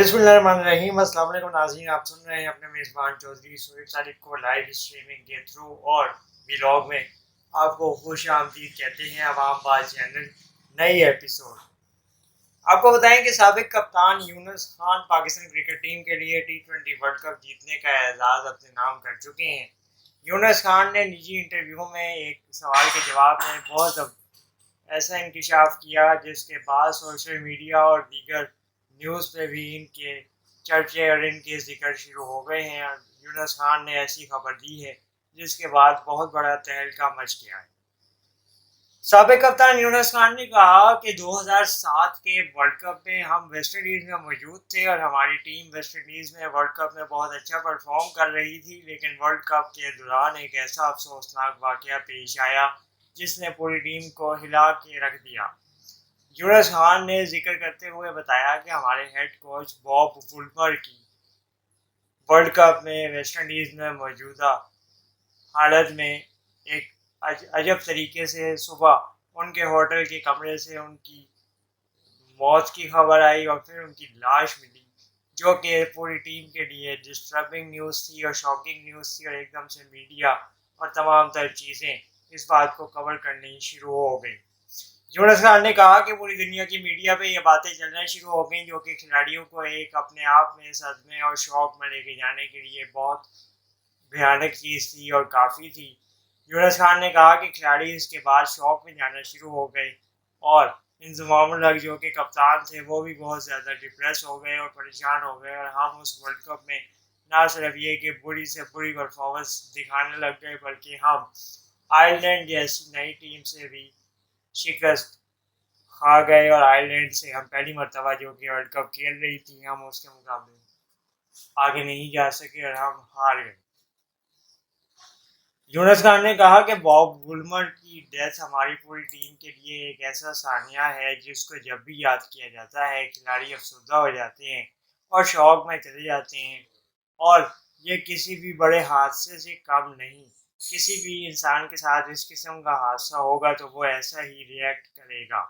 बिस्मिल्लाहिर्रहमानिर्रहीम। अस्सलाम वालेकुम नाज़रीन, आप सुन रहे हैं अपने मेज़बान चौधरी शोएब सादिक को लाइव स्ट्रीमिंग के थ्रू और व्लॉग में आपको खुश आमदीद कहते हैं। अवाम बात चैनल नई एपिसोड। आपको बताएं कि साबिक कप्तान यूनुस खान पाकिस्तान क्रिकेट टीम के लिए T20 वर्ल्ड कप जीतने का एजाज़ अपने नाम कर चुके हैं। यूनुस खान ने निजी इंटरव्यू में एक सवाल के जवाब में बहुत ऐसा इंकशाफ किया जिसके बाद सोशल मीडिया और दीगर न्यूज़ पे भी इनके चर्चे और इनके जिक्र शुरू हो गए हैं। यूनुस खान ने ऐसी खबर दी है जिसके बाद बहुत बड़ा तहलका मच गया है। साबिक कप्तान यूनुस खान ने कहा कि 2007 के वर्ल्ड कप में हम वेस्ट इंडीज़ में मौजूद थे और हमारी टीम वेस्ट इंडीज़ में वर्ल्ड कप में बहुत अच्छा परफॉर्म कर रही थी, लेकिन वर्ल्ड कप के दौरान एक ऐसा अफसोसनाक वाक़या पेश आया जिसने पूरी टीम को हिला के रख दिया। यूनुस खान ने जिक्र करते हुए बताया कि हमारे हेड कोच बॉब वुलमर की वर्ल्ड कप में वेस्ट इंडीज़ में मौजूदा हालत में एक अजब तरीके से सुबह उनके होटल के कमरे से उनकी मौत की खबर आई और फिर उनकी लाश मिली, जो कि पूरी टीम के लिए डिस्टर्बिंग न्यूज़ थी और शॉकिंग न्यूज़ थी। और एकदम से मीडिया और तमाम तर चीज़ें इस बात को कवर करनी शुरू हो गई। यूनुस खान ने कहा कि पूरी दुनिया की मीडिया पे ये बातें चलना शुरू हो गई, जो कि खिलाड़ियों को एक अपने आप में सदमे और शौक में लेके जाने के लिए बहुत भयानक चीज़ थी और काफ़ी थी। यूनुस खान ने कहा कि खिलाड़ी इसके बाद शौक में जाना शुरू हो गए और इंजमाम उल हक जो कि कप्तान थे वो भी बहुत ज़्यादा डिप्रेस हो गए और परेशान हो गए। और हम उस वर्ल्ड कप में ना सिर्फ ये कि बुरी से बुरी परफॉर्मेंस दिखाने लग गए, बल्कि हम आयरलैंड जैसी नई टीम से भी शिकस्त खा गए और आयरलैंड से हम पहली मरतबा जो कि वर्ल्ड कप खेल रही थी, हम उसके मुकाबले आगे नहीं जा सके और हम हार गए। यूनुस खान ने कहा कि बॉब वुलमर की डेथ हमारी पूरी टीम के लिए एक ऐसा सानिया है जिसको जब भी याद किया जाता है खिलाड़ी अफसरदा हो जाते हैं और शौक में चले जाते हैं। और ये किसी भी बड़े हादसे से कम नहीं। किसी भी इंसान के साथ इस किस्म का हादसा होगा तो वो ऐसा ही रिएक्ट करेगा।